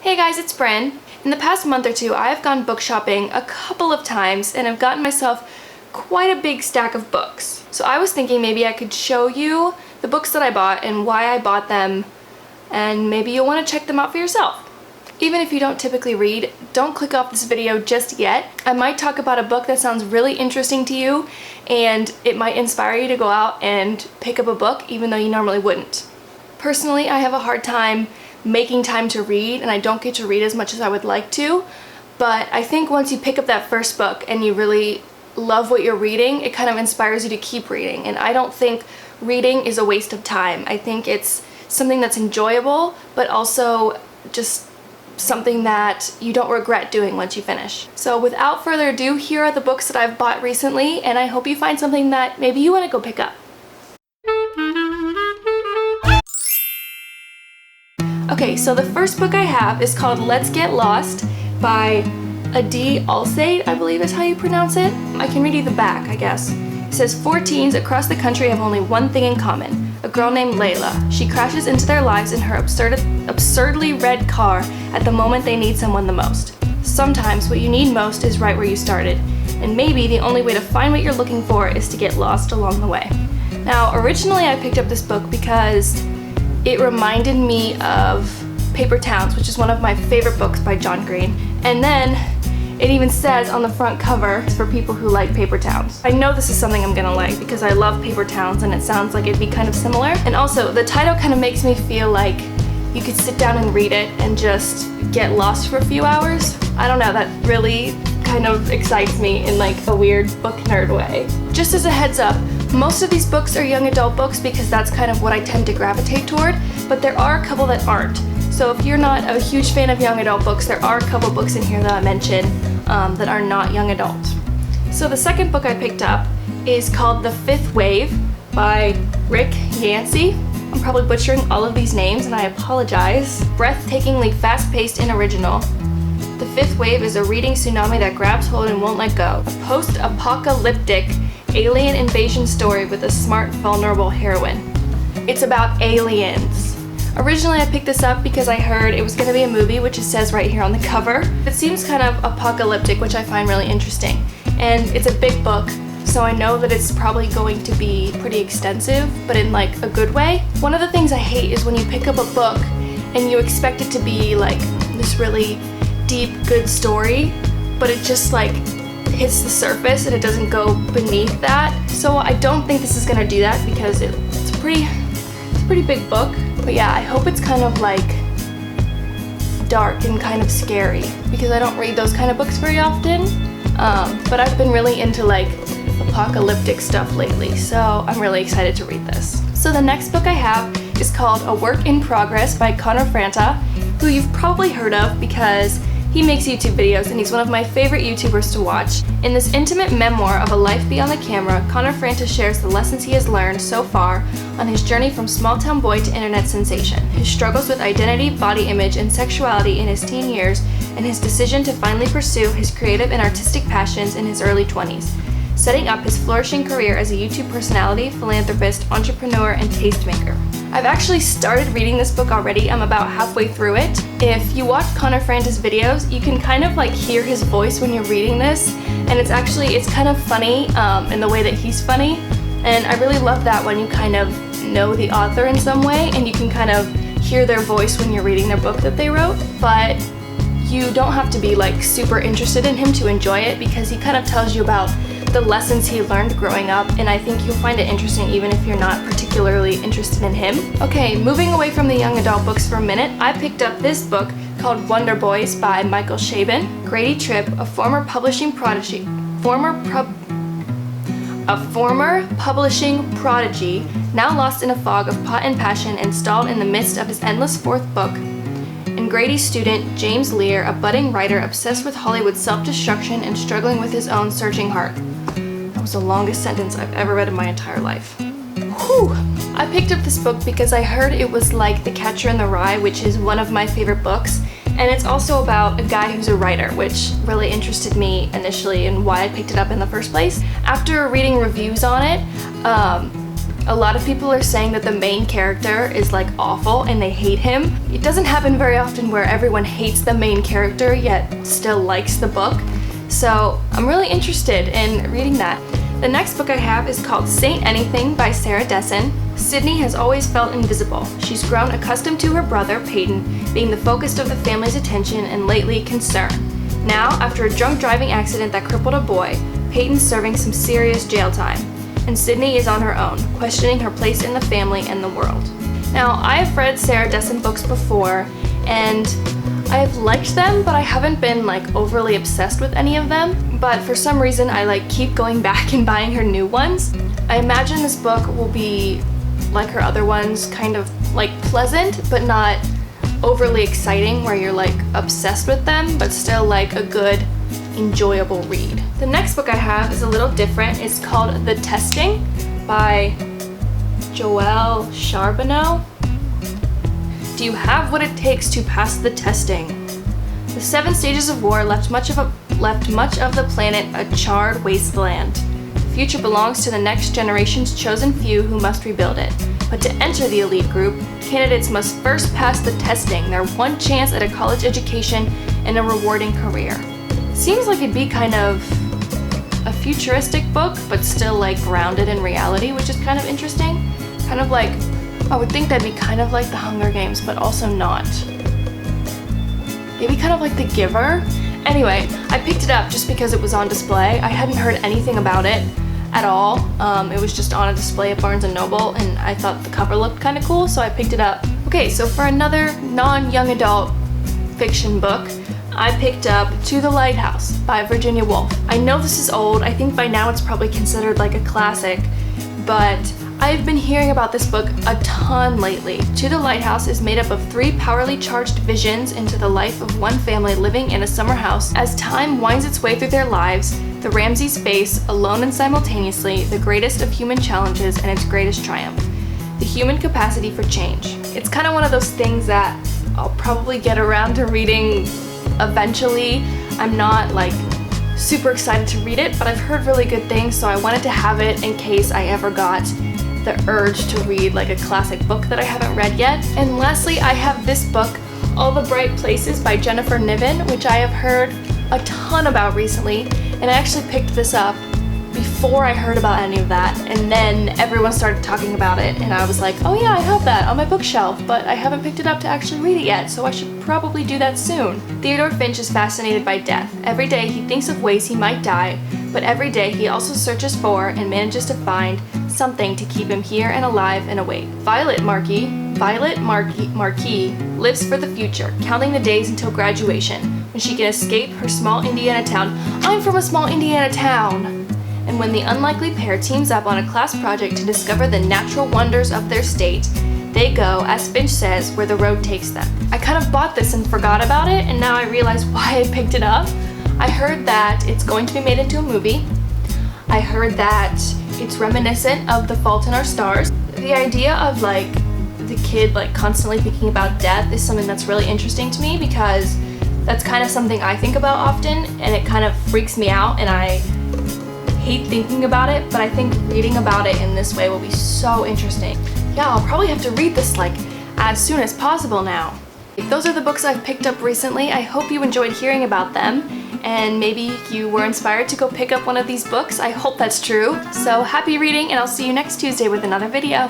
Hey guys, it's Bryn. In the past month or two, I have gone book shopping a couple of times and have gotten myself quite a big stack of books. So I was thinking maybe I could show you the books that I bought and why I bought them, and maybe you'll want to check them out for yourself. Even if you don't typically read, don't click off this video just yet. I might talk about a book that sounds really interesting to you, and it might inspire you to go out and pick up a book even though you normally wouldn't. Personally, I have a hard time making time to read, and I don't get to read as much as I would like to, but I think once you pick up that first book and you really love what you're reading, it kind of inspires you to keep reading. And I don't think reading is a waste of time. I think it's something that's enjoyable, but also just something that you don't regret doing once you finish. So without further ado, here are the books that I've bought recently, and I hope you find something that maybe you want to go pick up. Okay, so the first book I have is called Let's Get Lost by Adi Alsaid, I believe is how you pronounce it. I can read you the back, I guess. It says, 4 teens across the country have only one thing in common. A girl named Layla. She crashes into their lives in her absurdly red car at the moment they need someone the most. Sometimes what you need most is right where you started, and maybe the only way to find what you're looking for is to get lost along the way. Now, originally I picked up this book because it reminded me of Paper Towns, which is one of my favorite books by John Green. And then it even says on the front cover, it's for people who like Paper Towns. I know this is something I'm gonna like because I love Paper Towns and it sounds like it'd be kind of similar. And also, the title kind of makes me feel like you could sit down and read it and just get lost for a few hours. I don't know, that really kind of excites me in like a weird book nerd way. Just as a heads up, most of these books are young adult books because that's kind of what I tend to gravitate toward, but there are a couple that aren't. So if you're not a huge fan of young adult books, there are a couple books in here that I mentioned that are not young adult. So the second book I picked up is called The Fifth Wave by Rick Yancey. I'm probably butchering all of these names and I apologize. Breathtakingly fast-paced and original. The Fifth Wave is a reading tsunami that grabs hold and won't let go. A post-apocalyptic alien invasion story with a smart, vulnerable heroine. It's about aliens. Originally I picked this up because I heard it was going to be a movie, which it says right here on the cover. It seems kind of apocalyptic, which I find really interesting. And it's a big book, so I know that it's probably going to be pretty extensive, but in like a good way. One of the things I hate is when you pick up a book and you expect it to be like this really deep, good story, but it just like hits the surface and it doesn't go beneath that. So I don't think this is gonna do that because it's a pretty big book. But yeah, I hope it's kind of like dark and kind of scary because I don't read those kind of books very often. But I've been really into like apocalyptic stuff lately, so I'm really excited to read this. So the next book I have is called A Work in Progress by Connor Franta, who you've probably heard of because he makes YouTube videos and he's one of my favorite YouTubers to watch. In this intimate memoir of a life beyond the camera, Connor Franta shares the lessons he has learned so far on his journey from small-town boy to internet sensation, his struggles with identity, body image, and sexuality in his teen years, and his decision to finally pursue his creative and artistic passions in his early 20s, setting up his flourishing career as a YouTube personality, philanthropist, entrepreneur, and tastemaker. I've actually started reading this book already. I'm about halfway through it. If you watch Connor Franta's videos, you can kind of like hear his voice when you're reading this, and it's kind of funny in the way that he's funny, and I really love that when you kind of know the author in some way and you can kind of hear their voice when you're reading their book that they wrote, but you don't have to be like super interested in him to enjoy it because he kind of tells you about the lessons he learned growing up, and I think you'll find it interesting even if you're not particularly interested in him. Okay, moving away from the young adult books for a minute, I picked up this book called Wonder Boys by Michael Chabon. Grady Tripp, a former publishing prodigy, now lost in a fog of pot and passion and stalled in the midst of his endless fourth book, and Grady's student, James Lear, a budding writer obsessed with Hollywood's self-destruction and struggling with his own searching heart. That was the longest sentence I've ever read in my entire life. Whew! I picked up this book because I heard it was like The Catcher in the Rye, which is one of my favorite books, and it's also about a guy who's a writer, which really interested me initially and why I picked it up in the first place. After reading reviews on it, A lot of people are saying that the main character is like awful and they hate him. It doesn't happen very often where everyone hates the main character yet still likes the book. So I'm really interested in reading that. The next book I have is called Saint Anything by Sarah Dessen. Sydney has always felt invisible. She's grown accustomed to her brother, Peyton, being the focus of the family's attention and lately concern. Now, after a drunk driving accident that crippled a boy, Peyton's serving some serious jail time, and Sydney is on her own, questioning her place in the family and the world. Now, I have read Sarah Dessen books before, and I have liked them, but I haven't been like overly obsessed with any of them. But for some reason, I like keep going back and buying her new ones. I imagine this book will be like her other ones, kind of like pleasant, but not overly exciting where you're like obsessed with them, but still like a good, enjoyable read. The next book I have is a little different. It's called The Testing by Joelle Charbonneau. Do you have what it takes to pass the testing? The 7 stages of war left much of the planet a charred wasteland. The future belongs to the next generation's chosen few who must rebuild it. But to enter the elite group, candidates must first pass the testing, their one chance at a college education and a rewarding career. Seems like it'd be kind of a futuristic book, but still like grounded in reality, which is kind of interesting. Kind of like, I would think that'd be kind of like The Hunger Games, but also not. Maybe kind of like The Giver. Anyway, I picked it up just because it was on display. I hadn't heard anything about it at all. It was just on a display at Barnes & Noble, and I thought the cover looked kind of cool, so I picked it up. Okay, so for another non-young adult fiction book, I picked up To the Lighthouse by Virginia Woolf. I know this is old. I think by now it's probably considered like a classic, but I've been hearing about this book a ton lately. To the Lighthouse is made up of 3 powerfully charged visions into the life of one family living in a summer house. As time winds its way through their lives, the Ramseys face, alone and simultaneously, the greatest of human challenges and its greatest triumph, the human capacity for change. It's kind of one of those things that I'll probably get around to reading eventually. I'm not like super excited to read it, but I've heard really good things, so I wanted to have it in case I ever got the urge to read like a classic book that I haven't read yet. And lastly, I have this book, All the Bright Places by Jennifer Niven, which I have heard a ton about recently, and I actually picked this up before I heard about any of that, and then everyone started talking about it, and I was like, oh yeah, I have that on my bookshelf, but I haven't picked it up to actually read it yet, so I should probably do that soon. Theodore Finch is fascinated by death. Every day he thinks of ways he might die, but every day he also searches for and manages to find something to keep him here and alive and awake. Violet Marquis lives for the future, counting the days until graduation, when she can escape her small Indiana town. I'm from a small Indiana town! And when the unlikely pair teams up on a class project to discover the natural wonders of their state, they go, as Finch says, where the road takes them. I kind of bought this and forgot about it, and now I realize why I picked it up. I heard that it's going to be made into a movie. I heard that it's reminiscent of The Fault in Our Stars. The idea of like the kid like constantly thinking about death is something that's really interesting to me, because that's kind of something I think about often, and it kind of freaks me out, and I hate thinking about it, but I think reading about it in this way will be so interesting. Yeah, I'll probably have to read this like as soon as possible now. Those are the books I've picked up recently. I hope you enjoyed hearing about them, and maybe you were inspired to go pick up one of these books. I hope that's true. So happy reading, and I'll see you next Tuesday with another video.